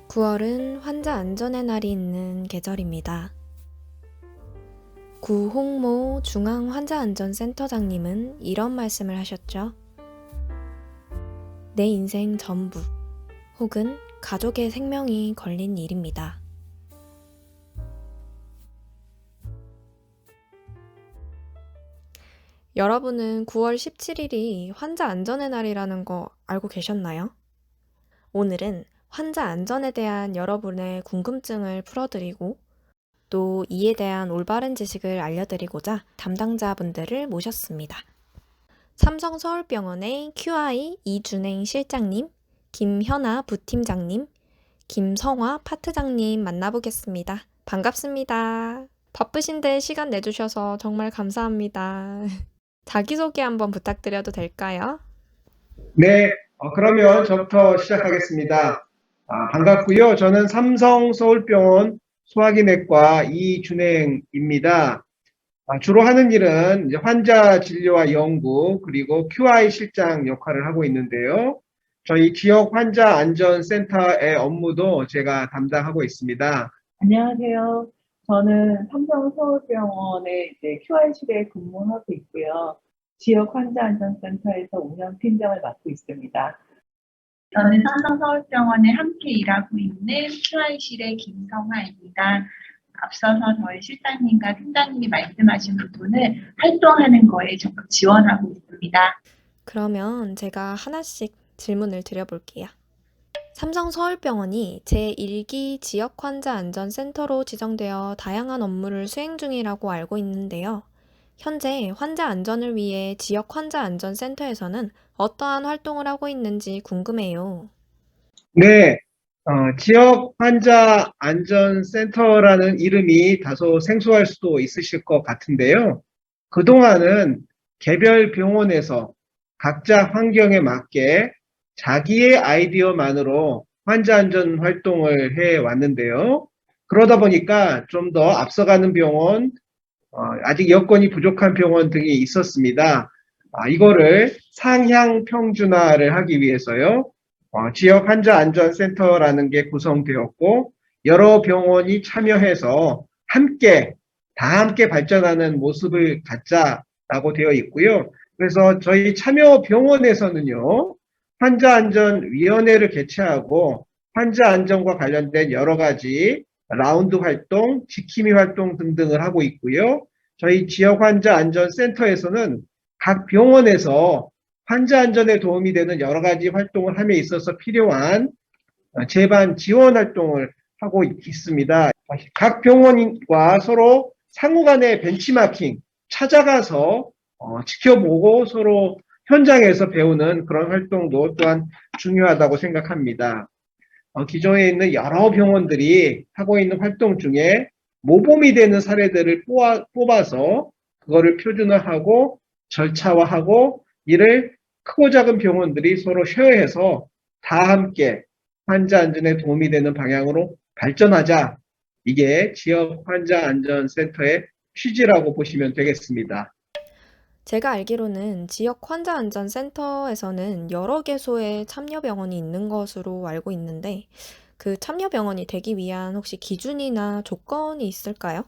9월은 환자 안전의 날이 있는 계절입니다. 구홍모 중앙환자안전센터장님은 이런 말씀을 하셨죠. 내 인생 전부 혹은 가족의 생명이 걸린 일입니다. 여러분은 9월 17일이 환자 안전의 날이라는 거 알고 계셨나요? 오늘은 환자 안전에 대한 여러분의 궁금증을 풀어드리고 또 이에 대한 올바른 지식을 알려드리고자 담당자분들을 모셨습니다. 삼성서울병원의 QI 이준행 실장님, 김현아 부팀장님, 김성화 파트장님 만나보겠습니다. 반갑습니다. 바쁘신데 시간 내주셔서 정말 감사합니다. 자기소개 한번 부탁드려도 될까요? 네, 그러면 저부터 시작하겠습니다. 반갑고요. 저는 삼성서울병원 소화기내과 이준행입니다. 주로 하는 일은 이제 환자 진료와 연구 그리고 QI 실장 역할을 하고 있는데요. 저희 지역 환자 안전센터의 업무도 제가 담당하고 있습니다. 안녕하세요. 저는 삼성서울병원의 QI실에 근무하고 있고요. 지역 환자안전센터에서 운영팀장을 맡고 있습니다. 저는 삼성서울병원에 함께 일하고 있는 QI실의 김성화입니다. 앞서서 저희 실장님과 팀장님이 말씀하신 부분을 활동하는 거에 적극 지원하고 있습니다. 그러면 제가 하나씩 질문을 드려볼게요. 삼성서울병원이 제1기 지역환자안전센터로 지정되어 다양한 업무를 수행 중이라고 알고 있는데요. 현재 환자 안전을 위해 지역환자안전센터에서는 어떠한 활동을 하고 있는지 궁금해요. 네, 지역 환자 안전센터라는 이름이 다소 생소할 수도 있으실 것 같은데요. 그동안은 개별 병원에서 각자 환경에 맞게 자기의 아이디어만으로 환자 안전 활동을 해 왔는데요. 그러다 보니까 좀 더 앞서가는 병원, 아직 여건이 부족한 병원 등이 있었습니다. 이거를 상향 평준화를 하기 위해서요. 지역 환자 안전센터라는 게 구성되었고 여러 병원이 참여해서 다 함께 발전하는 모습을 갖자라고 되어 있고요. 그래서 저희 참여 병원에서는요. 환자안전위원회를 개최하고 환자 안전과 관련된 여러 가지 라운드 활동, 지킴이 활동 등등을 하고 있고요. 저희 지역 환자 안전센터에서는 각 병원에서 환자 안전에 도움이 되는 여러 가지 활동을 함에 있어서 필요한 재반 지원 활동을 하고 있습니다. 각 병원과 서로 상호 간의 벤치마킹 찾아가서 지켜보고 서로 현장에서 배우는 그런 활동도 또한 중요하다고 생각합니다. 기존에 있는 여러 병원들이 하고 있는 활동 중에 모범이 되는 사례들을 뽑아서 그거를 표준화하고 절차화하고 이를 크고 작은 병원들이 서로 쉐어해서 다 함께 환자 안전에 도움이 되는 방향으로 발전하자. 이게 지역 환자 안전센터의 취지라고 보시면 되겠습니다. 제가 알기로는 지역 환자안전센터에서는 여러 개소의 참여병원이 있는 것으로 알고 있는데 그 참여병원이 되기 위한 혹시 기준이나 조건이 있을까요?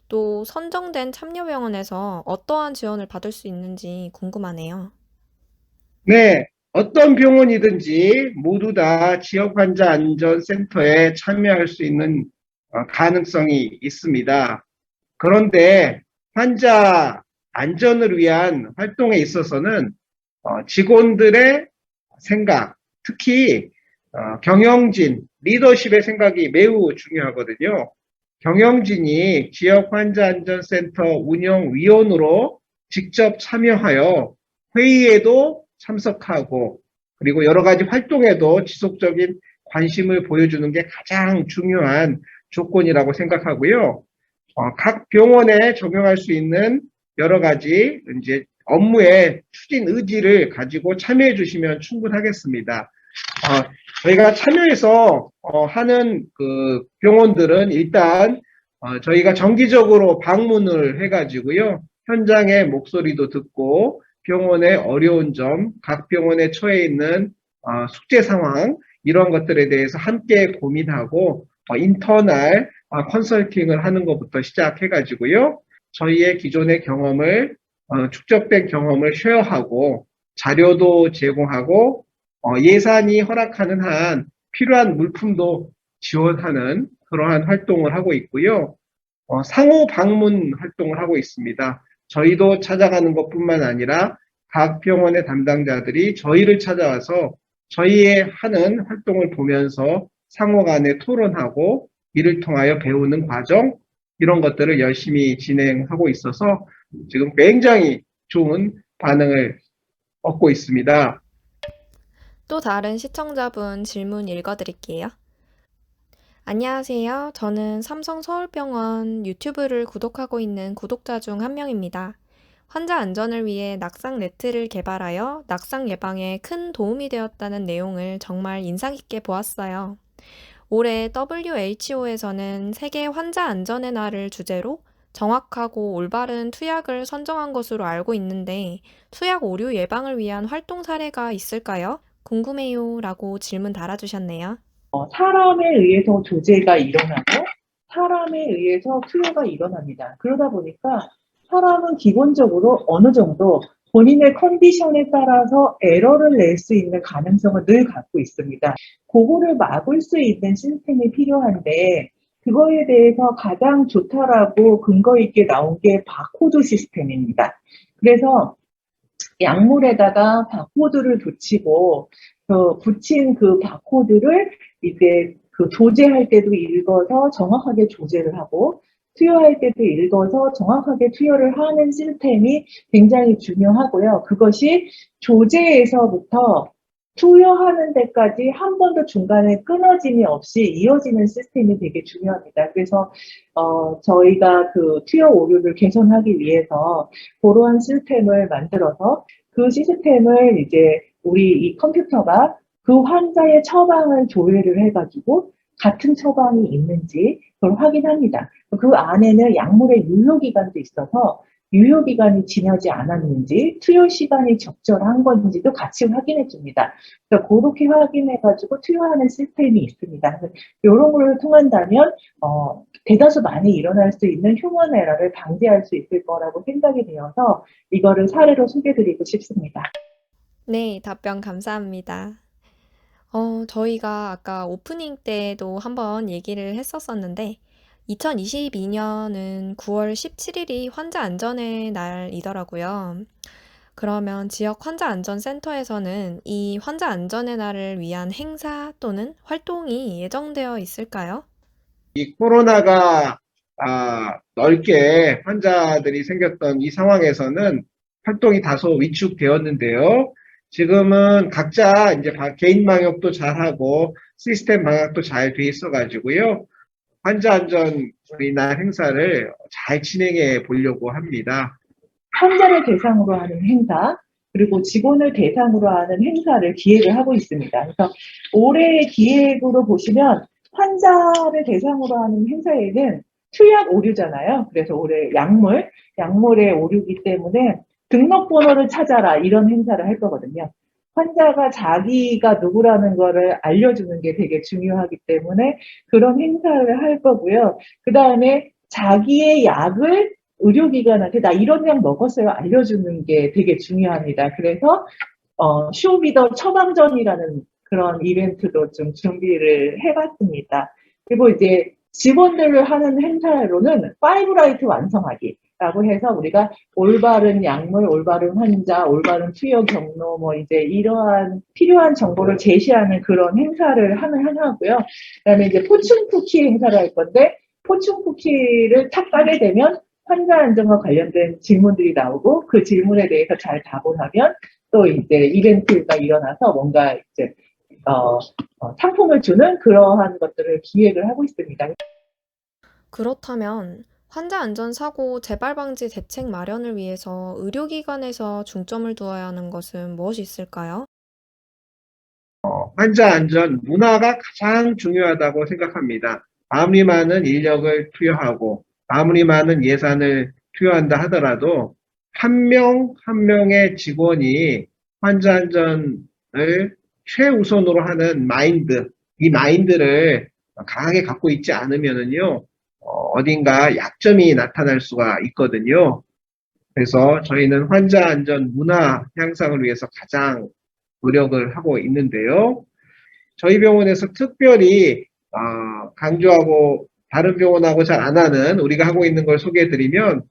또 선정된 참여병원에서 어떠한 지원을 받을 수 있는지 궁금하네요. 네, 어떤 병원이든지 모두 다 지역 환자 안전센터에 참여할 수 있는 가능성이 있습니다. 그런데 환자 안전을 위한 활동에 있어서는 직원들의 생각, 특히 경영진, 리더십의 생각이 매우 중요하거든요. 경영진이 지역 환자안전센터 운영위원으로 직접 참여하여 회의에도 참석하고 그리고 여러 가지 활동에도 지속적인 관심을 보여주는 게 가장 중요한 조건이라고 생각하고요. 각 병원에 적용할 수 있는 여러 가지 이제 업무의 추진 의지를 가지고 참여해 주시면 충분하겠습니다. 저희가 참여해서 하는 그 병원들은 일단 저희가 정기적으로 방문을 해가지고요. 현장의 목소리도 듣고 병원의 어려운 점, 각 병원에 처해 있는 숙제 상황 이런 것들에 대해서 함께 고민하고 인터널 컨설팅을 하는 것부터 시작해가지고요. 저희의 기존의 경험을 축적된 경험을 쉐어하고 자료도 제공하고 예산이 허락하는 한 필요한 물품도 지원하는 그러한 활동을 하고 있고요. 상호 방문 활동을 하고 있습니다. 저희도 찾아가는 것뿐만 아니라 각 병원의 담당자들이 저희를 찾아와서 저희의 하는 활동을 보면서 상호 간에 토론하고 이를 통하여 배우는 과정 이런 것들을 열심히 진행하고 있어서 지금 굉장히 좋은 반응을 얻고 있습니다. 또 다른 시청자분 질문 읽어드릴게요. 안녕하세요. 저는 삼성서울병원 유튜브를 구독하고 있는 구독자 중 한 명입니다. 환자 안전을 위해 낙상 네트를 개발하여 낙상 예방에 큰 도움이 되었다는 내용을 정말 인상 깊게 보았어요. 올해 WHO에서는 세계 환자 안전의 날을 주제로 정확하고 올바른 투약을 선정한 것으로 알고 있는데 투약 오류 예방을 위한 활동 사례가 있을까요? 궁금해요 라고 질문 달아주셨네요. 사람에 의해서 조제가 일어나고 사람에 의해서 투여가 일어납니다. 그러다 보니까 사람은 기본적으로 어느 정도 본인의 컨디션에 따라서 에러를 낼 수 있는 가능성을 늘 갖고 있습니다. 그거를 막을 수 있는 시스템이 필요한데 그거에 대해서 가장 좋다라고 근거 있게 나온 게 바코드 시스템입니다. 그래서 약물에다가 바코드를 붙이고 붙인 그 바코드를 이제 그 조제할 때도 읽어서 정확하게 조제를 하고 투여할 때도 읽어서 정확하게 투여를 하는 시스템이 굉장히 중요하고요. 그것이 조제에서부터 투여하는 데까지 한 번도 중간에 끊어짐이 없이 이어지는 시스템이 되게 중요합니다. 그래서 저희가 그 투여 오류를 개선하기 위해서 그러한 시스템을 만들어서 그 시스템을 이제 우리 이 컴퓨터가 그 환자의 처방을 조회를 해가지고 같은 처방이 있는지 그걸 확인합니다. 그 안에는 약물의 유효기간도 있어서 유효기간이 지나지 않았는지 투여 시간이 적절한 건지도 같이 확인해 줍니다. 그러니까 그렇게 확인해가지고 투여하는 시스템이 있습니다. 이런 걸 통한다면 대다수 많이 일어날 수 있는 휴먼 에러를 방지할 수 있을 거라고 생각이 되어서 이거를 사례로 소개드리고 싶습니다. 네, 답변 감사합니다. 저희가 아까 오프닝 때도 한번 얘기를 했었었는데 2022년은 9월 17일이 환자 안전의 날이더라고요. 그러면 지역 환자 안전센터에서는 이 환자 안전의 날을 위한 행사 또는 활동이 예정되어 있을까요? 이 코로나가 넓게 환자들이 생겼던 이 상황에서는 활동이 다소 위축되었는데요. 지금은 각자 이제 개인 방역도 잘하고 시스템 방역도 잘 돼 있어가지고요. 환자 안전이나 행사를 잘 진행해 보려고 합니다. 환자를 대상으로 하는 행사, 그리고 직원을 대상으로 하는 행사를 기획을 하고 있습니다. 그래서 올해의 기획으로 보시면 환자를 대상으로 하는 행사에는 투약 오류잖아요. 그래서 올해 약물의 오류이기 때문에 등록번호를 찾아라 이런 행사를 할 거거든요. 환자가 자기가 누구라는 거를 알려주는 게 되게 중요하기 때문에 그런 행사를 할 거고요. 그 다음에 자기의 약을 의료기관한테 나 이런 약 먹었어요 알려주는 게 되게 중요합니다. 그래서 쇼미더 처방전이라는 그런 이벤트도 좀 준비를 해봤습니다. 그리고 이제 직원들을 하는 행사로는 5라이트 완성하기라고 해서 우리가 올바른 약물, 올바른 환자, 올바른 투여 경로 뭐 이제 이러한 필요한 정보를 제시하는 그런 행사를 하고요. 그다음에 이제 포춘쿠키 행사를 할 건데 포춘쿠키를 탁 까게 되면 환자 안전과 관련된 질문들이 나오고 그 질문에 대해서 잘 답을 하면 또 이제 이벤트가 일어나서 뭔가 이제 상품을 주는 그러한 것들을 기획을 하고 있습니다. 그렇다면 환자 안전 사고 재발 방지 대책 마련을 위해서 의료기관에서 중점을 두어야 하는 것은 무엇이 있을까요? 환자 안전 문화가 가장 중요하다고 생각합니다. 아무리 많은 인력을 투여하고 아무리 많은 예산을 투여한다 하더라도 한 명 한 명의 직원이 환자 안전을 최우선으로 하는 마인드, 이 마인드를 강하게 갖고 있지 않으면은요, 어딘가 약점이 나타날 수가 있거든요. 그래서 저희는 환자 안전 문화 향상을 위해서 가장 노력을 하고 있는데요. 저희 병원에서 특별히 강조하고 다른 병원하고 잘 안 하는 우리가 하고 있는 걸 소개해드리면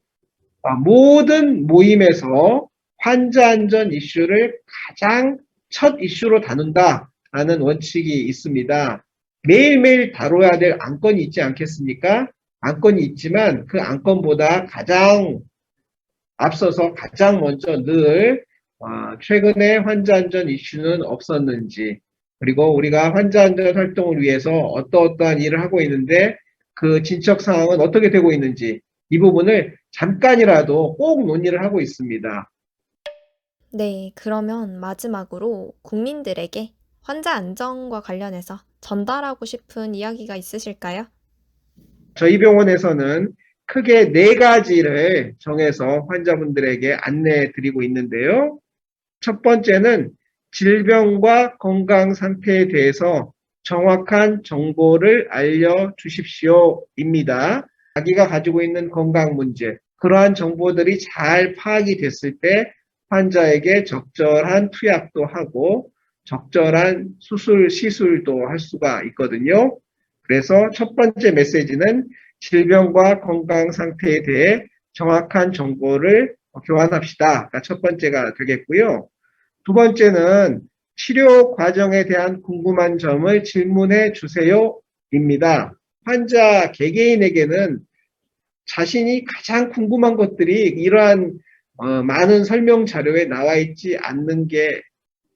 모든 모임에서 환자 안전 이슈를 가장 첫 이슈로 다룬다라는 원칙이 있습니다. 매일매일 다뤄야 될 안건이 있지 않겠습니까? 안건이 있지만 그 안건보다 가장 앞서서 가장 먼저 늘 최근에 환자 안전 이슈는 없었는지, 그리고 우리가 환자 안전 활동을 위해서 어떠한 일을 하고 있는데 그 진척 상황은 어떻게 되고 있는지, 이 부분을 잠깐이라도 꼭 논의를 하고 있습니다. 네, 그러면 마지막으로 국민들에게 환자 안전과 관련해서 전달하고 싶은 이야기가 있으실까요? 저희 병원에서는 크게 4가지를 정해서 환자분들에게 안내해 드리고 있는데요. 첫 번째는 질병과 건강 상태에 대해서 정확한 정보를 알려주십시오입니다. 자기가 가지고 있는 건강 문제, 그러한 정보들이 잘 파악이 됐을 때 환자에게 적절한 투약도 하고 적절한 수술, 시술도 할 수가 있거든요. 그래서 첫 번째 메시지는 질병과 건강 상태에 대해 정확한 정보를 교환합시다가 첫 번째가 되겠고요. 두 번째는 치료 과정에 대한 궁금한 점을 질문해 주세요입니다. 환자 개개인에게는 자신이 가장 궁금한 것들이 이러한 많은 설명 자료에 나와 있지 않는 게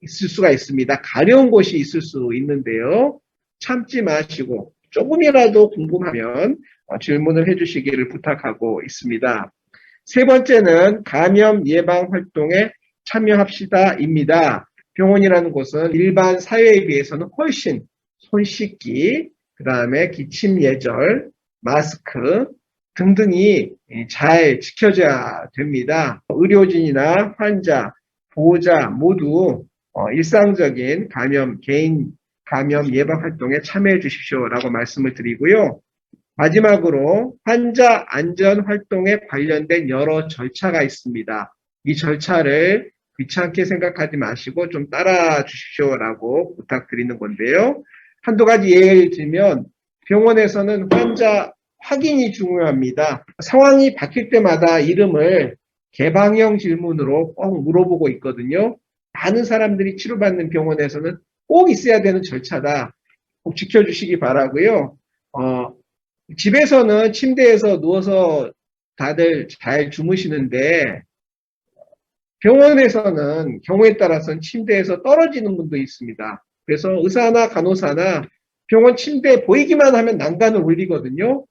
있을 수가 있습니다. 가려운 곳이 있을 수 있는데요. 참지 마시고 조금이라도 궁금하면 질문을 해주시기를 부탁하고 있습니다. 세 번째는 감염 예방 활동에 참여합시다입니다. 병원이라는 곳은 일반 사회에 비해서는 훨씬 손 씻기, 그 다음에 기침 예절, 마스크 등등이 잘 지켜져야 됩니다. 의료진이나 환자, 보호자 모두 일상적인 개인 감염 예방 활동에 참여해 주십시오라고 말씀을 드리고요. 마지막으로 환자 안전 활동에 관련된 여러 절차가 있습니다. 이 절차를 귀찮게 생각하지 마시고 좀 따라 주십시오라고 부탁드리는 건데요. 한두 가지 예를 들면 병원에서는 환자 확인이 중요합니다. 상황이 바뀔 때마다 이름을 개방형 질문으로 꼭 물어보고 있거든요. 많은 사람들이 치료받는 병원에서는 꼭 있어야 되는 절차다. 꼭 지켜주시기 바라고요. 집에서는 침대에서 누워서 다들 잘 주무시는데 병원에서는 경우에 따라서는 침대에서 떨어지는 분도 있습니다. 그래서 의사나 간호사나 병원 침대에 보이기만 하면 난간을 올리거든요.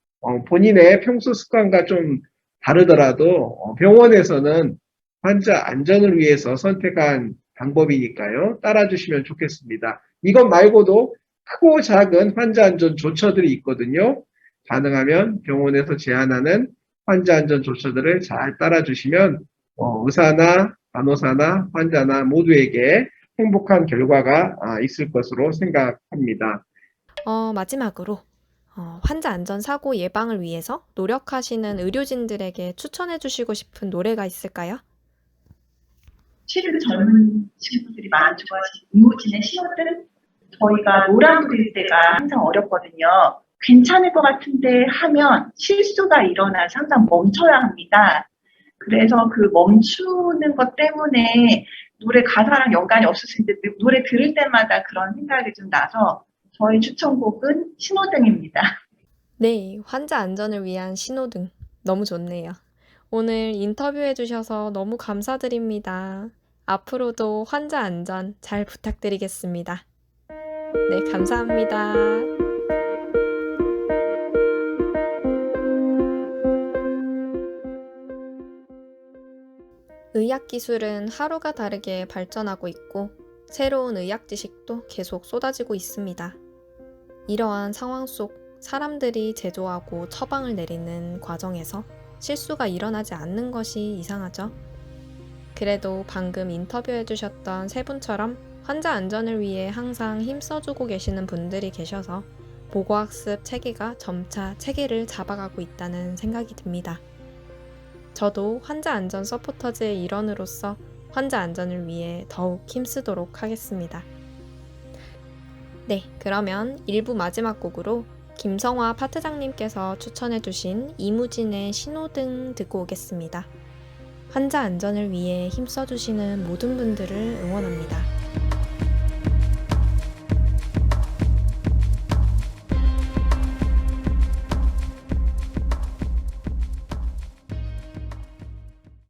본인의 평소 습관과 좀 다르더라도 병원에서는 환자 안전을 위해서 선택한 방법이니까요. 따라주시면 좋겠습니다. 이것 말고도 크고 작은 환자 안전 조처들이 있거든요. 가능하면 병원에서 제안하는 환자 안전 조처들을 잘 따라주시면 의사나 간호사나 환자나 모두에게 행복한 결과가 있을 것으로 생각합니다. 마지막으로 환자 안전 사고 예방을 위해서 노력하시는 의료진들에게 추천해 주시고 싶은 노래가 있을까요? 치료를 젊은 친구들이 많이 좋아하시는 이무진의 신호등, 저희가 노란 부릴 때가 항상 어렵거든요. 괜찮을 것 같은데 하면 실수가 일어나서 항상 멈춰야 합니다. 그래서 그 멈추는 것 때문에 노래 가사랑 연관이 없을 수 있는데 노래 들을 때마다 그런 생각이 좀 나서 저희 추천곡은 신호등입니다. 네, 환자 안전을 위한 신호등. 너무 좋네요. 오늘 인터뷰해 주셔서 너무 감사드립니다. 앞으로도 환자 안전 잘 부탁드리겠습니다. 네, 감사합니다. 의학 기술은 하루가 다르게 발전하고 있고 새로운 의학 지식도 계속 쏟아지고 있습니다. 이러한 상황 속 사람들이 제조하고 처방을 내리는 과정에서 실수가 일어나지 않는 것이 이상하죠. 그래도 방금 인터뷰해 주셨던 세 분처럼 환자 안전을 위해 항상 힘써주고 계시는 분들이 계셔서 보고학습 체계가 점차 체계를 잡아가고 있다는 생각이 듭니다. 저도 환자 안전 서포터즈의 일원으로서 환자 안전을 위해 더욱 힘쓰도록 하겠습니다. 네, 그러면 1부 마지막 곡으로 김성화 파트장님께서 추천해주신 이무진의 신호등 듣고 오겠습니다. 환자 안전을 위해 힘써주시는 모든 분들을 응원합니다.